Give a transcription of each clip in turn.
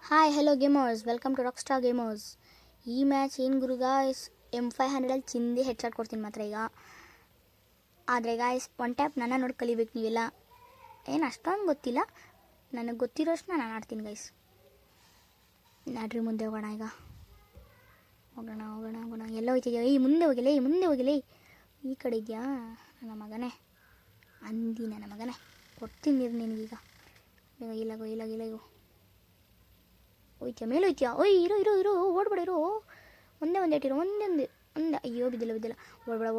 Hi hello gamers, welcome to rock star gamers. ಈ match ಏನು ಗುರು ಗಾಯ್ಸ್, M500 ಚಿಂದಿ ಹೆಡ್ಶಾಟ್ ಕೊಡ್ತೀನಿ ಮಾತ್ರ ಈಗ. ಆದರೆ ಗಾಯ್ಸ್ ಒನ್ ಟ್ಯಾಪ್ ನನ್ನ ನೋಡಿ ಕಲಿಬೇಕು ನೀವೆಲ್ಲ. ಏನು ಅಷ್ಟೊಂದು ಗೊತ್ತಿಲ್ಲ, ನನಗೆ ಗೊತ್ತಿರೋಷ್ಟು ನಾನು ಆಡ್ತೀನಿ ಗೈಸ್. ನಾಡ್ರಿ ಮುಂದೆ ಹೋಗೋಣ ಈಗ. ಹೋಗೋಣ ಎಲ್ಲ ಹೋಗ್ತಿದ್ಯಾ? ಮುಂದೆ ಹೋಗಿಲ್ಲ. ಈ ಕಡೆ ಇದೆಯಾ ನನ್ನ ಮಗನೇ? ನನ್ನ ಮಗನೇ ಕೊಡ್ತೀನಿ ನಿನಗೀಗ. ಇಲ್ಲಗೋ ಹೋಯ್ತಿಯಾ? ಮೇಲೆ ಹೋಯ್ತಿಯಾ? ಇರೋ ಓಡ್ಬೇಡ. ಒಂದೇ ಇಟ್ಟಿರೋ ಒಂದೇ. ಅಯ್ಯೋ ಬಿದ್ದಿಲ್ಲ.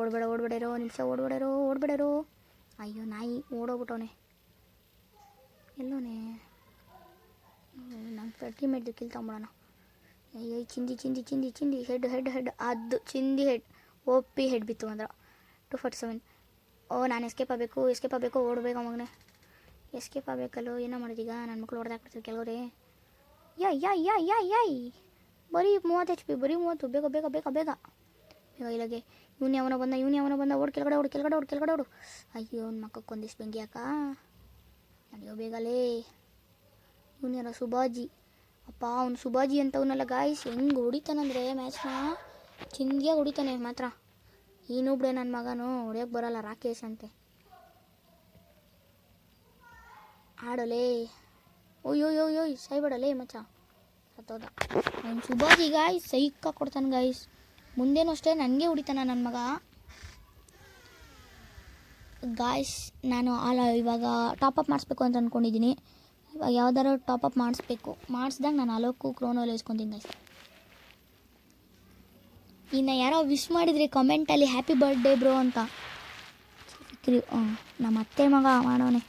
ಓಡ್ಬೇಡ ಇರೋ ನಿಮಿಷ. ಓಡ್ಬೇಡರೋ. ಅಯ್ಯೋ ನಾಯಿ ಓಡೋಗ್ಬಿಟ್ಟವನೆ. ಎಲ್ಲೋನೆ? ನಮ್ಮ ಟೀಮೇಟ್ ಕಿಲ್ ತಗೊಂಬಿಡೋಣ. ಅಯ್ಯೋ ಚಿಂದಿ ಹೆಡ್ ಅದು ಚಿಂದಿ ಹೆಡ್. OP ಹೆಡ್ ಬಿತ್ತು ಅಂದ್ರೆ 247. ನಾನು ಎಸ್ಕೇಪ್ ಆಗಬೇಕು. ಓಡಬೇಕು ಮಗನೇ. ಎಸ್ಕೇಪ್ ಆಗಬೇಕಲ್ಲೋ. ಏನೋ ಮಾಡೋದೀಗ? ನನ್ನ ಮಕ್ಕಳು ಹೊಡೆದಾಕ್ಬಿಡ್ತಾರೆ ಕೆಲವರೇ. ಯಾಯ್ ಬರೀ 30 HP, ಬರೀ 30. ಬೇಗ ಇಲ್ಲಗೆ. ಇವನು ಯಾವನ ಬಂದ. ಓಡ್ ಕೆಳಗಡೆ ಓಡು. ಅಯ್ಯೋ ಅವ್ನ ಮಕ್ಕಕ್ಕೆ ಒಂದಿಷ್ಟು ಬೆಂಕಿ ಯಾಕ? ನಡೆಯೋ ಬೇಗಲೇ. ಇವನು ಯಾರೋ ಸುಬಾಜಿ. ಅಪ್ಪ ಅವ್ನು ಸುಬಾಜಿ ಅಂತವನಲ್ಲ ಗಾಯ್ಸ್. ಹೆಂಗೆ ಹೊಡಿತಾನಂದರೆ ಮ್ಯಾಚ್ನ ಚಿಂದಿಯಾಗಿ ಹೊಡಿತಾನೆ ಮಾತ್ರ. ಇನ್ನೊಬ್ಡೆ ನನ್ನ ಮಗನು ಹೊಡಿಯೋಕ್ಕೆ ಬರೋಲ್ಲ, ರಾಕೇಶ್ ಅಂತೆ. ಆಡೋಲೇ. ಓಯ್ ಸಾಯ್ಬೇಡಲೇ ಮಚ್ಚ. ಸತ್ತೋದ ಅವ್ನು ಸುಬಾಜಿ ಗಾಯ್ಸ್. ಸೈಕ ಕೊಡ್ತಾನೆ ಗಾಯ್ಸ್. ಮುಂದೇನೂ ಅಷ್ಟೇ ನನಗೆ ಹೊಡಿತಾನ ನನ್ನ ಮಗ ಗಾಯ್ಸ್. ನಾನು ಇವಾಗ ಟಾಪಪ್ ಮಾಡಿಸ್ಬೇಕು ಅಂತ ಅಂದ್ಕೊಂಡಿದ್ದೀನಿ. ಇವಾಗ ಯಾವ್ದಾರು ಟಾಪಪ್ ಮಾಡಿಸ್ದಾಗ ನಾನು ಅಲೋಕು ಕ್ರೋನೋಲ್ಲಿ ಇಸ್ಕೊತೀನಿ ಗಾಯ್ಸ್. ಇನ್ನು ಯಾರೋ ವಿಶ್ ಮಾಡಿದ್ರಿ ಕಮೆಂಟಲ್ಲಿ ಹ್ಯಾಪಿ ಬರ್ತ್ಡೇ ಬ್ರೋ ಅಂತ. ನಮ್ಮ ಅತ್ತೆ ಮಗ ಮಾಡೋನೆ.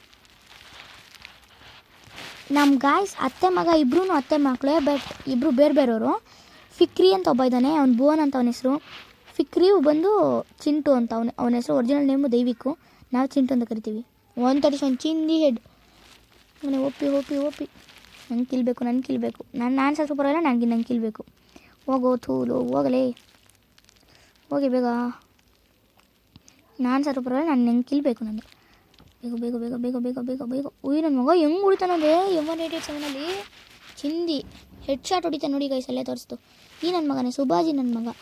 ನಮ್ಮ ಗಾಯ್ಸ್ ಅತ್ತೆ ಮಗ ಇಬ್ಬರೂ ಅತ್ತೆ ಮಕ್ಕಳೇ, ಬಟ್ ಇಬ್ಬರು ಬೇರೆಯವರು. ಫಿಕ್ರಿ ಅಂತ ಒಬ್ಬ ಇದ್ದಾನೆ, ಅವ್ನು ಭುವನ್ ಅಂತ ಅವನ ಹೆಸರು. ಫಿಕ್ರಿ ಬಂದು ಚಿಂಟು ಅಂತ ಅವನ ಹೆಸರು. ಒರಿಜಿನಲ್ ನೇಮು ದೈವಿಕು, ನಾವು ಚಿಂಟು ಅಂತ ಕರಿತೀವಿ. 131 ಚಿಂದಿ ಹೆಡ್. ಅವನೇ ಓಪಿ. ನಂಗೆ ಕಿಲ್ಬೇಕು. ನಾನು ಸತ್ತು ಬರೋಲ್ಲ, ನಂಗೆ ಕಿಲ್ಬೇಕು. ಹೋಗೋ ಥೂಲು ಹೋಗಲೇ. ಹೋಗಿ ಬೇಗ. ನಾನು ಸತ್ತು ಬರೋಲ್ಲ, ನಂಗೆ ಕಿಲ್ಬೇಕು. ನನಗೆ ಬೇಗ. ಉಯ್ ನನ್ನ ಮಗ ಹೆಂಗೆ ಹೊಡಿತಾನಂದ್ರೆ M187 ಚಿಂದಿ ಹೆಡ್ ಶಾಟ್ ಹೊಡಿತಾನೆ ನೋಡಿ ಗೈಸ್. ಅಲ್ಲೇ ತೋರಿಸ್ತು. ಈ ನನ್ನ ಮಗನೇ ಸುಬಾಜಿ ನನ್ನ ಮಗ.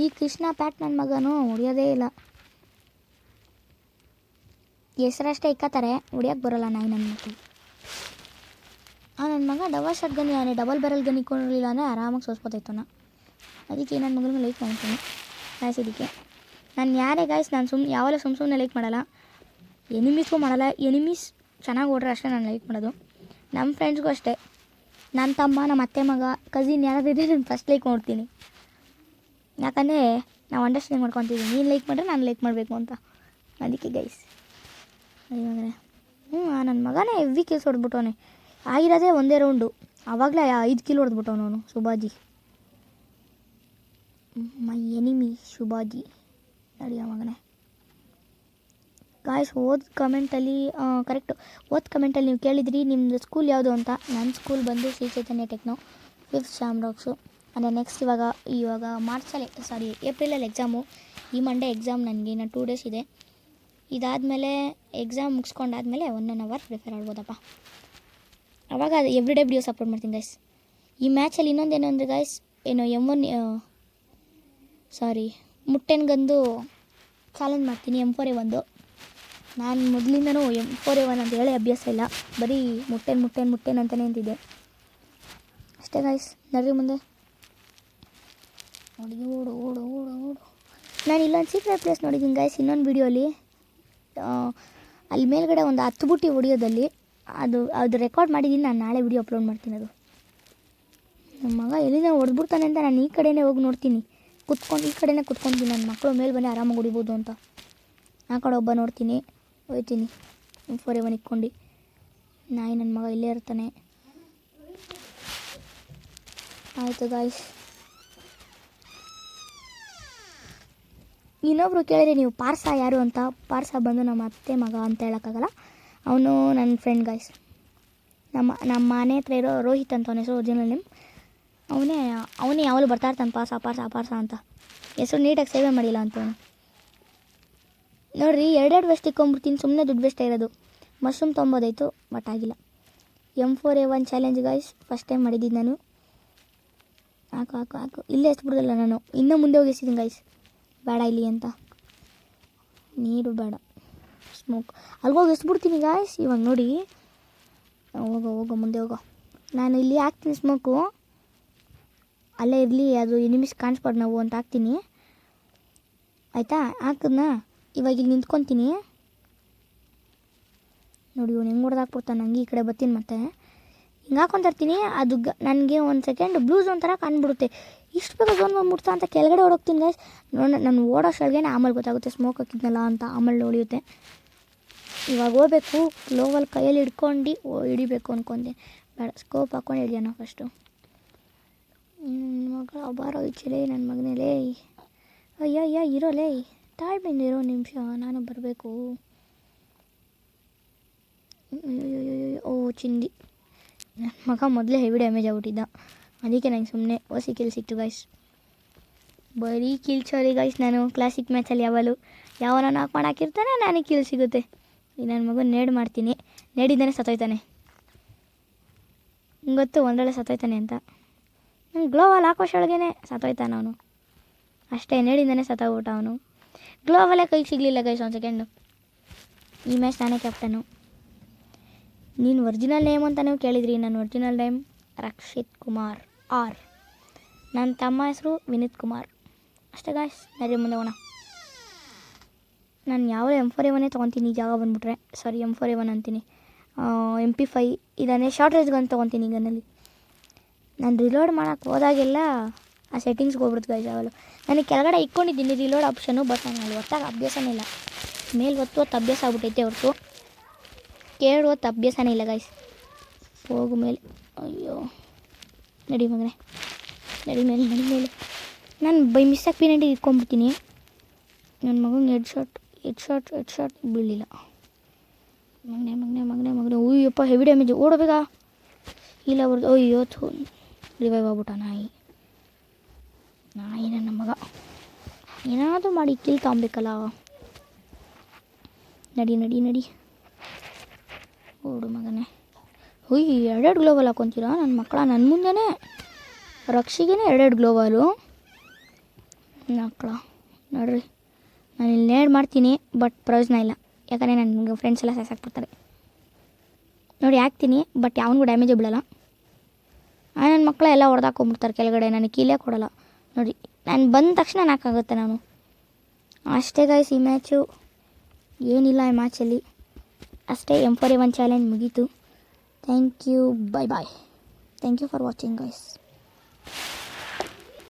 ಈ ಕೃಷ್ಣ ಪ್ಯಾಟ್ ನನ್ನ ಮಗನೂ ಹೊಡಿಯೋದೇ ಇಲ್ಲ. ಹೆಸರಷ್ಟೇ ಇಕ್ಕತ್ತಾರೆ, ಹೊಡಿಯೋಕ್ಕೆ ಬರೋಲ್ಲ ನಾಯಿ ನನ್ನ ಮಕ್ಕಳು. ನನ್ನ ಮಗ ಡಬಲ್ ಶಾಟ್ ಗನ್ ಇದ್ದಾನೆ. ಡಬಲ್ ಬ್ಯಾರಲ್ ಗನ್ ಇಕ್ಕೊಂಡಿರಲಿಲ್ಲ ಅಂದರೆ ಆರಾಮಾಗಿ ಸೋಸ್ಬೋದಾಯ್ತು ನಾ. ಅದಕ್ಕೆ ನನ್ನ ಮಗನಿಗೆ ಲೈಕ್ ಮಾಡ್ತೀನಿ ಗಾಯ್ಸ್. ಇದಕ್ಕೆ ನಾನು ಯಾರೇ ಗಾಯ್ಸ್, ನಾನು ಯಾವಾಗಲೂ ಸುಮ್ಮನೆ ಲೈಕ್ ಮಾಡಲ್ಲ, ಎನಿಮೀಸ್ಗೂ ಮಾಡಲ್ಲ. ಎನಿಮೀಸ್ ಚೆನ್ನಾಗಿ ಓಡ್ರೆ ಅಷ್ಟೇ ನಾನು ಲೈಕ್ ಮಾಡೋದು. ನಮ್ಮ ಫ್ರೆಂಡ್ಸ್ಗೂ ಅಷ್ಟೇ. ನನ್ನ ತಮ್ಮ, ನಮ್ಮ ಅತ್ತೆ ಮಗ, ಕಸಿನ್ ಯಾರಾದಿದ್ರೆ ನಾನು ಫಸ್ಟ್ ಲೈಕ್ ಮಾಡ್ತೀನಿ. ಯಾಕಂದರೆ ನಾವು ಅಂಡರ್ಸ್ಟ್ಯಾಂಡಿಂಗ್ ಮಾಡ್ಕೊತೀವಿ. ನೀನು ಲೈಕ್ ಮಾಡಿದ್ರೆ ನಾನು ಲೈಕ್ ಮಾಡಬೇಕು ಅಂತ. ಅದಕ್ಕೆ ಗೈಸ್. ಅಂದರೆ ನನ್ನ ಮಗನೇ ಹೆವಿ ಕಿಲ್ಸ್ ಹೊಡೆದ್ಬಿಟ್ಟವನೆ. ಆಗಿರೋದೇ ಒಂದೇ ರೌಂಡು, ಆವಾಗಲೇ 5 ಕಿಲ್ ಹೊಡೆದ್ಬಿಟ್ಟವನು ಅವನು ಸುಬಾಜಿ. ಮೈ ಎನಿಮಿ ಸುಬಾಜಿ. ನಡಿಯ ಮಗನೇ ಗಾಯ್ಸ್. ಕಮೆಂಟಲ್ಲಿ ನೀವು ಕೇಳಿದ್ರಿ ನಿಮ್ಮದು ಸ್ಕೂಲ್ ಯಾವುದು ಅಂತ. ನನ್ನ ಸ್ಕೂಲ್ ಬಂದು ಶ್ರೀ ಚೈತನ್ಯ ಟೆಕ್ನೋ 5th ಶಾಮ್ರಾಕ್ಸು. ಅಂದರೆ ನೆಕ್ಸ್ಟ್ ಇವಾಗ ಏಪ್ರಿಲಲ್ಲಿ ಎಕ್ಸಾಮು. ಈ ಮಂಡೇ ಎಕ್ಸಾಮ್ ನನಗೆ. ಇನ್ನು 2 ಡೇಸ್ ಇದೆ. ಇದಾದಮೇಲೆ ಎಕ್ಸಾಮ್ ಮುಗಿಸ್ಕೊಂಡಾದ್ಮೇಲೆ 1 hour ಪ್ರಿಫೇರ್ ಆಡ್ಬೋದಪ್ಪ. ಆವಾಗ ಎವ್ರಿಡೇ ವಿಡಿಯೋಸ್ ಅಪ್ಲೋಡ್ ಮಾಡ್ತೀನಿ ಗೈಸ್. ಈ ಮ್ಯಾಚಲ್ಲಿ ಇನ್ನೊಂದೇನು ಅಂದರೆ ಗೈಸ್, ಮುಟ್ಟೆನ್ಗಂದು ಚಾಲೆಂಜ್ ಮಾಡ್ತೀನಿ. M4A1. ನಾನು ಮೊದಲಿಂದನೂ M4A1 ಅಂತ ಹೇಳಿ ಅಭ್ಯಾಸ ಇಲ್ಲ, ಬರೀ ಮುಟ್ಟೆನ್ ಅಂತಲೇ ಅಂತಿದ್ದೆ ಅಷ್ಟೇ ಗಾಯ್ಸ್. ನಡ್ರಿ ಮುಂದೆ. ಓಡು. ನಾನು ಇಲ್ಲೊಂದು ಸೀಕ್ರೆಟ್ ಪ್ಲೇಸ್ ನೋಡಿದ್ದೀನಿ ಗಾಯ್ಸ್ ಇನ್ನೊಂದು ವೀಡಿಯೋಲಿ. ಅಲ್ಲಿ ಮೇಲ್ಗಡೆ ಒಂದು 10 ಬುಟ್ಟಿ ಹೊಡಿಯೋದಲ್ಲಿ ಅದು ರೆಕಾರ್ಡ್ ಮಾಡಿದ್ದೀನಿ. ನಾನು ನಾಳೆ ವೀಡಿಯೋ ಅಪ್ಲೋಡ್ ಮಾಡ್ತೀನಿ. ಅದು ನಮ್ಮ ಮಗ ಎಲ್ಲಿಂದ ಹೊಡೆದ್ಬಿಡ್ತಾನೆ ಅಂತ ನಾನು ಈ ಕಡೆನೇ ಹೋಗಿ ನೋಡ್ತೀನಿ. ಈ ಕಡೆನೇ ಕುತ್ಕೊತೀನಿ. ನನ್ನ ಮಕ್ಕಳು ಮೇಲೆ ಬಂದು ಆರಾಮಾಗಿ ಹೊಡಿಬೋದು ಅಂತ ಆ ಕಡೆ ಒಬ್ಬ ನೋಡ್ತೀನಿ, ಹೋಯ್ತೀನಿ. M4A1 ಇಟ್ಕೊಂಡು ನಾಯಿ ನನ್ನ ಮಗ ಇಲ್ಲೇ ಇರ್ತಾನೆ. ಆಯಿತು ಗಾಯ್ಸ್. ಇನ್ನೊಬ್ರು ಕೇಳಿರಿ ನೀವು ಪಾರ್ಸ ಯಾರು ಅಂತ. ಪಾರ್ಸ ಬಂದು ನಮ್ಮ ಅತ್ತೆ ಮಗ ಅಂತ ಹೇಳೋಕ್ಕಾಗಲ್ಲ, ಅವನು ನನ್ನ ಫ್ರೆಂಡ್ ಗಾಯ್ಸ್. ನಮ್ಮ ಮನೆ ಹತ್ರ ಇರೋ ರೋಹಿತ್ ಅಂತ ಅವನ ಹೆಸರು, ಒರಿಜಿನಲ್ ನೇಮ್. ಅವನೇ ಯಾವಾಗಲೂ ಬರ್ತಾ ಇರ್ತಾನೆ ಪಾರ್ಸ ಅಂತ. ಹೆಸರು ನೀಟಾಗಿ ಸೇವೆ ಮಾಡಿಲ್ಲ ಅಂತವನು. ನೋಡಿರಿ 2 ವೆಸ್ಟ್ ಇಕ್ಕೊಂಬಿಡ್ತೀನಿ, ಸುಮ್ಮನೆ ದುಡ್ಡು ವೇಸ್ಟ್ ಇರೋದು. ಮಶ್ರೂಮ್ ತೊಂಬೋದಾಯಿತು, ಬಟ್ ಆಗಿಲ್ಲ. M4A1 challenge guys first time ಮಾಡಿದ್ದೀನಿ ನಾನು. ಹಾಕು ಹಾಕು ಹಾಕು ಇಲ್ಲೇ ಎಸ್ಬಿಡೋದಿಲ್ಲ ನಾನು, ಇನ್ನೂ ಮುಂದೆ ಹೋಗಿ ಎಸಿದ್ದೀನಿ ಗೈಸ್, ಬೇಡ ಇಲ್ಲಿ ಅಂತ, ನೀರು ಬೇಡ, ಸ್ಮೋಕ್ ಅಲ್ಗೋಗಿ ಎಸ್ಬಿಡ್ತೀನಿ ಗಾಯ್ಸ್. ಇವಾಗ ನೋಡಿ, ಹೋಗೋ ಮುಂದೆ ಹೋಗೋ, ನಾನು ಇಲ್ಲಿ ಹಾಕ್ತೀನಿ ಸ್ಮೋಕು, ಅಲ್ಲೇ ಇರಲಿ, ಅದು ಎನಿಮಿಸ್ ಕಾಣಿಸ್ಬಾರ್ದು ನಾವು ಅಂತ ಹಾಕ್ತೀನಿ ಆಯಿತಾ. ಹಾಕಿದ್ನ ಇವಾಗ ಇಲ್ಲಿ ನಿಂತ್ಕೊತೀನಿ ನೋಡಿ, ಇವನು ಹೆಂಗೆ ಹೊಡೆದು ಹಾಕ್ಬಿಡ್ತಾನೆ, ನನಗೆ ಈ ಕಡೆ ಬರ್ತೀನಿ ಮತ್ತೆ ಹಿಂಗೆ ಹಾಕ್ಕೊಂತಿರ್ತೀನಿ. ಅದು ನನಗೆ ಒಂದು ಸೆಕೆಂಡ್ ಬ್ಲೂ ಝೋನ್ ಥರ ಕಾಣ್ಬಿಡುತ್ತೆ, ಇಷ್ಟು ಬೇಗ ಝೋನ್ ಬಂದ್ಬಿಡ್ತಾ ಅಂತ ಕೆಳಗಡೆ ಹೊಡೋಗ್ತೀನಿ ಗೈಸ್. ನಾನು ಓಡೋ ಶಳ್ಗೇನೆ ಆಮೇಲೆ ಗೊತ್ತಾಗುತ್ತೆ ಸ್ಮೋಕ್ ಹಾಕಿದ್ನಲ್ಲ ಅಂತ, ಆಮೇಲೆ ಹೊಳಿಯುತ್ತೆ. ಇವಾಗ ಹೋಗ್ಬೇಕು, ಗ್ಲೋವಲ್ ಕೈಯಲ್ಲಿ ಹಿಡ್ಕೊಂಡು ಹಿಡಿಬೇಕು ಅಂದ್ಕೊಂಡೆ, ಬೇಡ ಸ್ಕೋಪ್ ಹಾಕ್ಕೊಂಡು ಹಿಡಿಯೋಣ ಫಸ್ಟು. ಮಗಳ ಬಾರೋ ಈಚೆಲೇ ನನ್ನ ಮಗನೇಲೇ, ಅಯ್ಯ ಇರೋಲೇ, ತಾಳ್ಮೆಯಿಂದ ಇರೋ ನಿಮಿಷ, ನಾನು ಬರಬೇಕು. ಓ ಚಿಂದಿ, ನನ್ನ ಮಗ ಮೊದಲೇ ಹೆವಿ ಡ್ಯಾಮೇಜ್ ಆಗ್ಬಿಟ್ಟಿದ್ದ, ಅದಕ್ಕೆ ನಂಗೆ ಸುಮ್ಮನೆ ಹೊಸಿ ಕಿಲ್ ಸಿಕ್ತು ಗೈಸ್. ಬರೀ ಕಿಲ್ಚೋರಿ ಗೈಸ್, ನಾನು ಕ್ಲಾಸಿಕ್ ಮ್ಯಾಚಲ್ಲಿ ಯಾವನ ನಾಕ್ ಮಾಡಾಕಿರ್ತಾನೆ ನನಗೆ ಕಿಲ್ ಸಿಗುತ್ತೆ. ನನ್ನ ಮಗನ ನೇಡ್ ಮಾಡ್ತೀನಿ, ನೇಡಿದ್ದಾನೆ ಸತ್ತೋಯ್ತಾನೆ, ಗೊತ್ತು ಒಂದೊಳ್ಳೆ ಸತ್ತೋಯ್ತಾನೆ ಅಂತ. ನಂಗೆ ಗ್ಲೋವಲ್ ಹಾಕೋಶೊಳಗೇನೆ ಸತ್ತೋಯ್ತಾನೆ ಅವನು, ಅಷ್ಟೇ ನೇಡಿದ್ದಾನೆ ಸತ್ತೋಗ್ಬಿಟ್ಟ ಅವನು. ಗ್ಲೋವಲ್ಲೇ ಕೈಗೆ ಸಿಗಲಿಲ್ಲ ಗೈಸ್ ಒಂದು ಸೆಕೆಂಡು. ಈ ಮ್ಯಾಚ್ ನಾನೇ ಕ್ಯಾಪ್ಟನು. ನೀನು ಒರಿಜಿನಲ್ ನೇಮ್ ಅಂತ ನೀವು ಕೇಳಿದ್ರಿ, ನನ್ನ original name Rakshith Kumar R, ನನ್ನ ತಮ್ಮ ಹೆಸರು ವಿನೀತ್ ಕುಮಾರ್. ಅಷ್ಟೇ ಗಾಯ್ಸ್, ನರಿ ಮುಂದೆ ಹೋಗೋಣ. ನಾನು ಯಾವ M4A1 ತೊಗೊತೀನಿ ಜಾಗ ಬಂದುಬಿಟ್ರೆ, ಸಾರಿ M4A1 ಅಂತೀನಿ, MP5 ಇದನ್ನೇ ಶಾರ್ಟ್ ರೇಂಜ್ ಗನ್ ತೊಗೊತೀನಿ ಗನ್ನಲ್ಲಿ. ನಾನು ರಿಲೋಡ್ ಮಾಡೋಕ್ಕೆ ಹೋದಾಗೆಲ್ಲ ಆ ಸೆಟ್ಟಿಂಗ್ಸ್ಗೆ ಹೋಗ್ಬಿಡ್ತು ಗೈಸ್. ಯಾವಾಗಲೂ ನನಗೆ ಕೆಳಗಡೆ ಇಟ್ಕೊಂಡಿದ್ದೀನಿ ರಿಲೋಡ್ ಆಪ್ಷನು, ಬಟ್ ನಾನು ಅಲ್ಲಿ ಒತ್ತಾಗ ಅಭ್ಯಾಸನೇ ಇಲ್ಲ, ಮೇಲೆ ಹೊತ್ತು ಅಭ್ಯಾಸ ಆಗ್ಬಿಟ್ಟೈತೆ ಹೊರತು ಕೇಳು ಹೊತ್ತು ಅಭ್ಯಾಸನೇ ಇಲ್ಲ ಗೈಸ್. ಹೋಗು ಮೇಲೆ, ಅಯ್ಯೋ ನಡಿ ಮಗನೇ, ನಡಿ ಮೇಲೆ. ನಾನು ಬೈ ಮಿಸ್ಸಾಗಿ P90 ಇಟ್ಕೊಂಡ್ಬಿಡ್ತೀನಿ, ನನ್ನ ಮಗನಿಗೆ ಹೆಡ್ ಶಾಟ್ ಬೀಳಲಿಲ್ಲ. ಮಗನೇ ಉಯ್ಯಪ್ಪ ಹೆವಿ ಡ್ಯಾಮೇಜ್, ಓಡಬೇಕ ಇಲ್ಲ ಅವ್ರದ್ದು. ಅಯ್ಯೋ ರಿವೈವ್ ಆಗ್ಬಿಟ್ಟ ನಾಯಿ ನನ್ನ ಮಗ, ಏನಾದರೂ ಮಾಡಿ ಕಿಲ್ ತಗೊಬೇಕಲ್ಲ. ನಡಿ ಓಡು ಮಗನೇ. ಎರಡೆರಡು ಗ್ಲೋವಲ್ ಹಾಕೊತೀರಾ ನನ್ನ ಮಕ್ಕಳ, ನನ್ನ ಮುಂದೆನೇ ರಕ್ಷಿಗೇನೆ ಎರಡೆರಡು ಗ್ಲೋವಲು ಮಕ್ಕಳ. ನೋಡ್ರಿ, ನಾನು ಇಲ್ಲಿ ನೇಡ್ ಮಾಡ್ತೀನಿ, ಬಟ್ ಪ್ರಯೋಜನ ಇಲ್ಲ, ಯಾಕಂದರೆ ನನಗೆ ಫ್ರೆಂಡ್ಸ್ ಎಲ್ಲ ಸಾಕ್ಬಿಡ್ತಾರೆ ನೋಡಿ. ಹಾಕ್ತೀನಿ ಬಟ್ ಯಾವನಿಗೂ ಡ್ಯಾಮೇಜೇ ಬೀಳಲ್ಲ. ನನ್ನ ಮಕ್ಕಳ ಎಲ್ಲ ಹೊಡೆದಾಕೊಂಡ್ಬಿಡ್ತಾರೆ ಕೆಳಗಡೆ, ನನಗೆ ಕೀಲೇ ಕೊಡೋಲ್ಲ ನೋಡಿ. ನಾನು ಬಂದ ತಕ್ಷಣ ನಾಕಾಗುತ್ತೆ ನಾನು, ಅಷ್ಟೇ ಗೈಸ್. ಈ ಮ್ಯಾಚು ಏನಿಲ್ಲ, ಈ ಮ್ಯಾಚಲ್ಲಿ ಅಷ್ಟೇ. M4A1 ಚಾಲೆಂಜ್ ಮುಗೀತು. Thank you, bye. Thank you for watching guys.